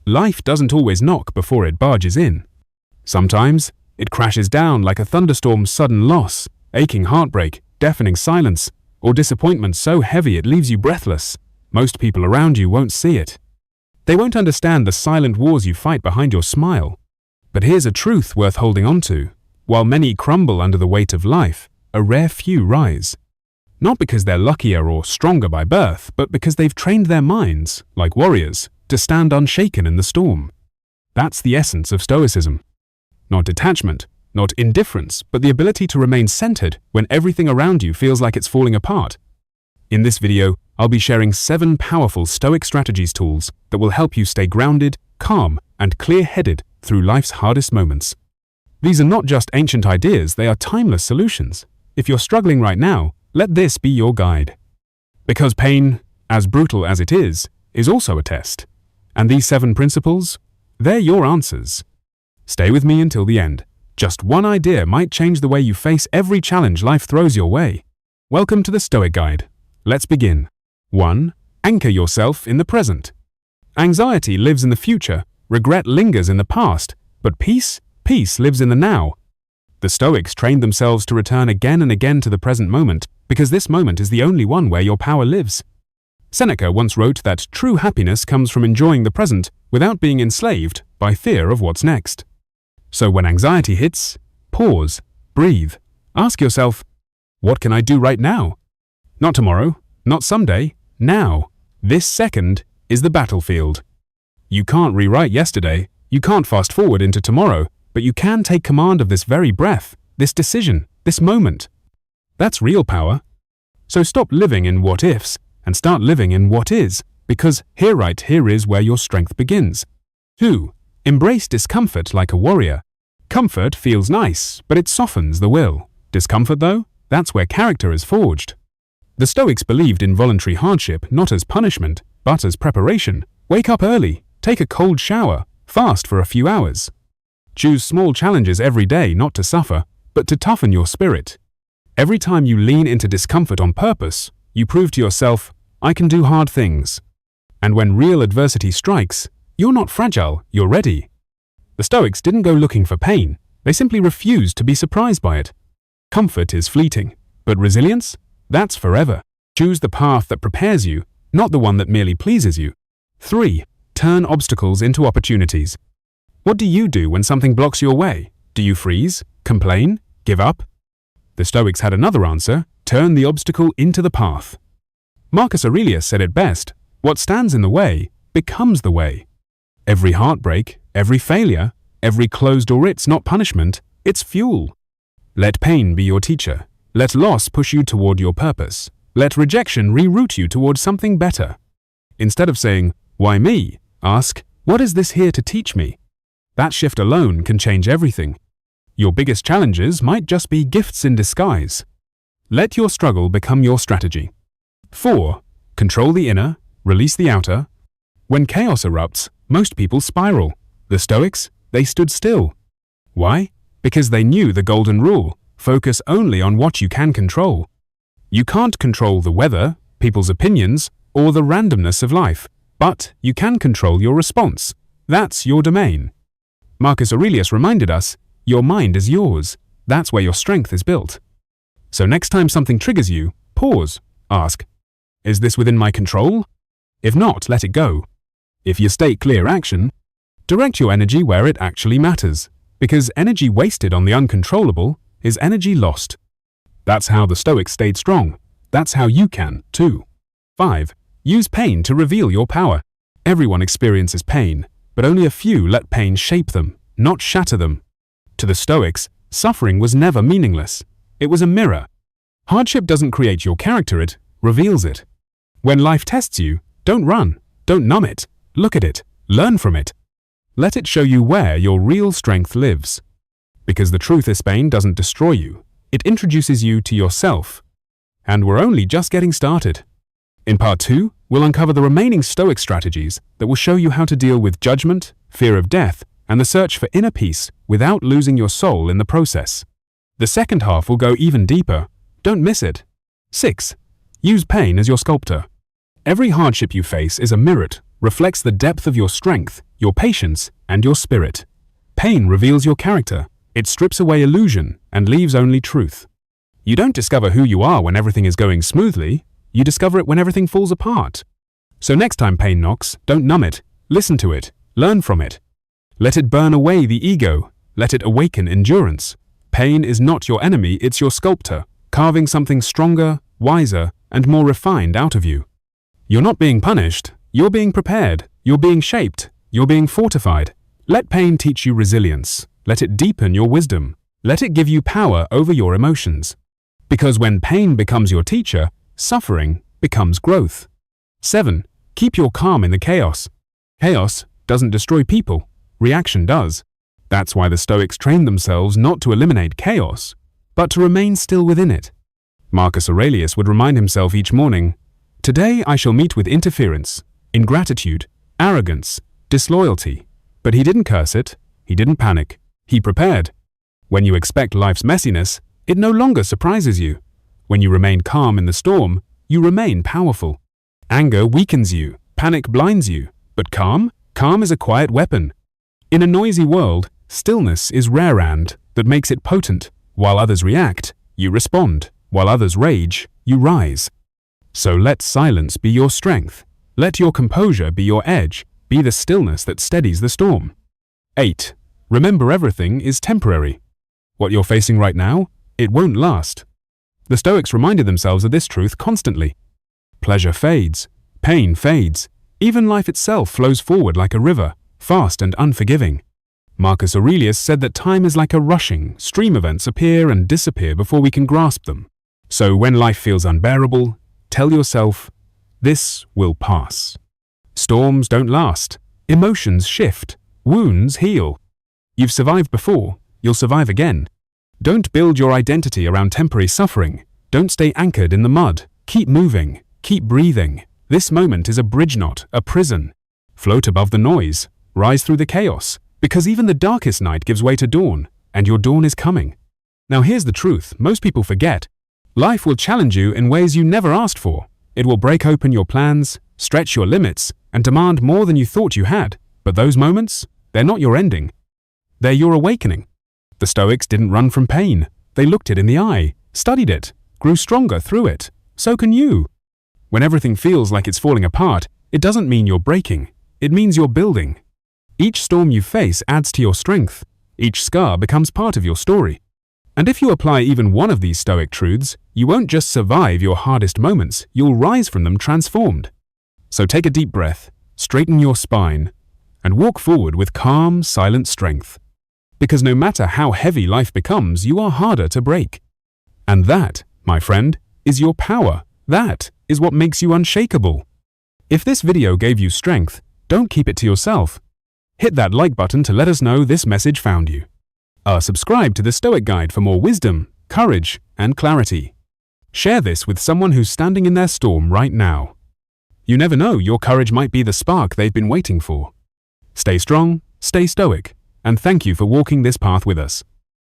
Life doesn't always knock before it barges in. Sometimes, it crashes down like a thunderstorm's sudden loss, aching heartbreak, deafening silence, or disappointment so heavy it leaves you breathless. Most people around you won't see it. They won't understand the silent wars you fight behind your smile. But here's a truth worth holding on to. While many crumble under the weight of life, a rare few rise. Not because they're luckier or stronger by birth, but because they've trained their minds, like warriors, to stand unshaken in the storm. That's the essence of Stoicism. Not detachment, not indifference, but the ability to remain centered when everything around you feels like it's falling apart. In this video, I'll be sharing 7 powerful Stoic Strategies tools that will help you stay grounded, calm, and clear-headed through life's hardest moments. These are not just ancient ideas, they are timeless solutions. If you're struggling right now, let this be your guide. Because pain, as brutal as it is also a test. And these 7 principles, they're your answers. Stay with me until the end. Just one idea might change the way you face every challenge life throws your way. Welcome to the Stoic Guide. Let's begin. 1. Anchor yourself in the present. Anxiety lives in the future, regret lingers in the past, but peace lives in the now. The Stoics trained themselves to return again and again to the present moment because this moment is the only one where your power lives. Seneca once wrote that true happiness comes from enjoying the present without being enslaved by fear of what's next. So when anxiety hits, pause, breathe, ask yourself, what can I do right now? Not tomorrow, not someday, now. This second is the battlefield. You can't rewrite yesterday, you can't fast forward into tomorrow, but you can take command of this very breath, this decision, this moment. That's real power. So stop living in what-ifs and start living in what is, because here is where your strength begins. 2. Embrace discomfort like a warrior. Comfort feels nice, but it softens the will. Discomfort, though, that's where character is forged. The Stoics believed in voluntary hardship not as punishment, but as preparation. Wake up early, take a cold shower, fast for a few hours. Choose small challenges every day not to suffer, but to toughen your spirit. Every time you lean into discomfort on purpose, you prove to yourself, I can do hard things. And when real adversity strikes, you're not fragile, you're ready. The Stoics didn't go looking for pain, they simply refused to be surprised by it. Comfort is fleeting, but resilience? That's forever. Choose the path that prepares you, not the one that merely pleases you. 3. Turn obstacles into opportunities. What do you do when something blocks your way? Do you freeze? Complain? Give up? The Stoics had another answer: turn the obstacle into the path. Marcus Aurelius said it best, what stands in the way becomes the way. Every heartbreak, every failure, every closed door, it's not punishment, it's fuel. Let pain be your teacher. Let loss push you toward your purpose. Let rejection reroute you toward something better. Instead of saying, why me? Ask, what is this here to teach me? That shift alone can change everything. Your biggest challenges might just be gifts in disguise. Let your struggle become your strategy. 4. Control the inner, release the outer. When chaos erupts, most people spiral. The Stoics, they stood still. Why? Because they knew the golden rule: focus only on what you can control. You can't control the weather, people's opinions, or the randomness of life, but you can control your response. That's your domain. Marcus Aurelius reminded us, your mind is yours. That's where your strength is built. So next time something triggers you, pause, ask, is this within my control? If not, let it go. If you state clear action, direct your energy where it actually matters, because energy wasted on the uncontrollable is energy lost. That's how the Stoics stayed strong. That's how you can, too. 5. Use pain to reveal your power. Everyone experiences pain, but only a few let pain shape them, not shatter them. To the Stoics, suffering was never meaningless. It was a mirror. Hardship doesn't create your character, it reveals it. When life tests you, don't run, don't numb it, look at it, learn from it. Let it show you where your real strength lives. Because the truth is pain doesn't destroy you, it introduces you to yourself. And we're only just getting started. In part 2, we'll uncover the remaining Stoic strategies that will show you how to deal with judgment, fear of death, and the search for inner peace without losing your soul in the process. The second half will go even deeper. Don't miss it. 6. Use pain as your sculptor. Every hardship you face is a mirror, reflects the depth of your strength, your patience, and your spirit. Pain reveals your character. It strips away illusion and leaves only truth. You don't discover who you are when everything is going smoothly. You discover it when everything falls apart. So next time pain knocks, don't numb it. Listen to it. Learn from it. Let it burn away the ego. Let it awaken endurance. Pain is not your enemy, it's your sculptor, carving something stronger, wiser, and more refined out of you. You're not being punished. You're being prepared. You're being shaped. You're being fortified. Let pain teach you resilience. Let it deepen your wisdom. Let it give you power over your emotions. Because when pain becomes your teacher, suffering becomes growth. 7. Keep your calm in the chaos. Chaos doesn't destroy people. Reaction does. That's why the Stoics trained themselves not to eliminate chaos, but to remain still within it. Marcus Aurelius would remind himself each morning, "Today I shall meet with interference, ingratitude, arrogance, disloyalty." But he didn't curse it. He didn't panic. He prepared. When you expect life's messiness, it no longer surprises you. When you remain calm in the storm, you remain powerful. Anger weakens you. Panic blinds you. But calm is a quiet weapon. In a noisy world, stillness is rare and that makes it potent. While others react, you respond. While others rage, you rise. So let silence be your strength. Let your composure be your edge. Be the stillness that steadies the storm. 8. Remember, everything is temporary. What you're facing right now, it won't last. The Stoics reminded themselves of this truth constantly. Pleasure fades. Pain fades. Even life itself flows forward like a river, fast and unforgiving. Marcus Aurelius said that time is like a rushing stream. Events appear and disappear before we can grasp them. So when life feels unbearable, tell yourself, this will pass. Storms don't last. Emotions shift. Wounds heal. You've survived before. You'll survive again. Don't build your identity around temporary suffering. Don't stay anchored in the mud. Keep moving. Keep breathing. This moment is a bridge knot, a prison. Float above the noise. Rise through the chaos. Because even the darkest night gives way to dawn, and your dawn is coming. Now here's the truth most people forget. Life will challenge you in ways you never asked for. It will break open your plans, stretch your limits, and demand more than you thought you had. But those moments, they're not your ending. They're your awakening. The Stoics didn't run from pain. They looked it in the eye, studied it, grew stronger through it. So can you. When everything feels like it's falling apart, it doesn't mean you're breaking. It means you're building. Each storm you face adds to your strength. Each scar becomes part of your story. And if you apply even one of these Stoic truths, you won't just survive your hardest moments, you'll rise from them transformed. So take a deep breath, straighten your spine, and walk forward with calm, silent strength. Because no matter how heavy life becomes, you are harder to break. And that, my friend, is your power. That is what makes you unshakable. If this video gave you strength, don't keep it to yourself. Hit that like button to let us know this message found you. Subscribe to the Stoic Guide for more wisdom, courage, and clarity. Share this with someone who's standing in their storm right now. You never know, your courage might be the spark they've been waiting for. Stay strong, stay stoic, and thank you for walking this path with us.